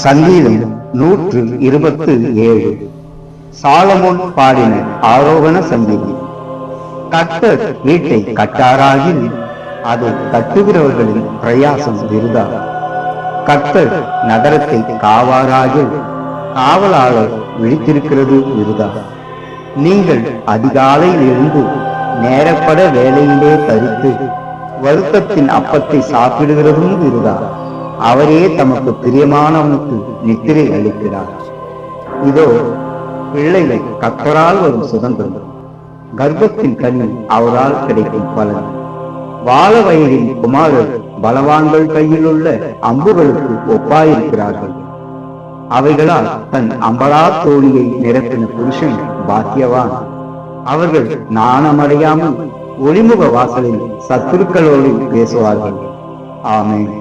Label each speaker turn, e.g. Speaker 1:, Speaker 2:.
Speaker 1: சங்கீதம் 127. சாலமோன் பாடின ஆரோகண சங்கீதம். கர்த்தர் வீட்டை கட்டாராகில் அதை கட்டுகிறவர்களின் பிரயாசம் விருதா. கர்த்தர் நகரத்தை காவாராகில் காவலாளர் விழித்திருக்கிறது விருதா. நீங்கள் அதிகாலையில் இருந்து நேரப்பட வேலையிலே தரித்து வருத்தத்தின் அப்பத்தை சாப்பிடுகிறதும் விருதா. அவரே தமக்கு பிரியமானவனுக்கு நித்திரை அளிக்கிறார். இதோ பிள்ளைகள் கர்த்தரால் வரும் சுதந்திரம், கர்ப்பத்தின் கனி அவரால் கிடைக்கும் பலன். வாழ வயதின் குமாரர் பலவான்கள் கையில் உள்ள அம்புகளுக்கு ஒப்பாயிருக்கிறார்கள். அவைகளால் தன் அம்பலா தோழியை நிரப்பின புருஷன் பாக்கியவான். அவர்கள் நாணமடையாமல் ஒளிமுக வாசலில் சத்துருக்களோடு பேசுவார்கள். ஆமென்.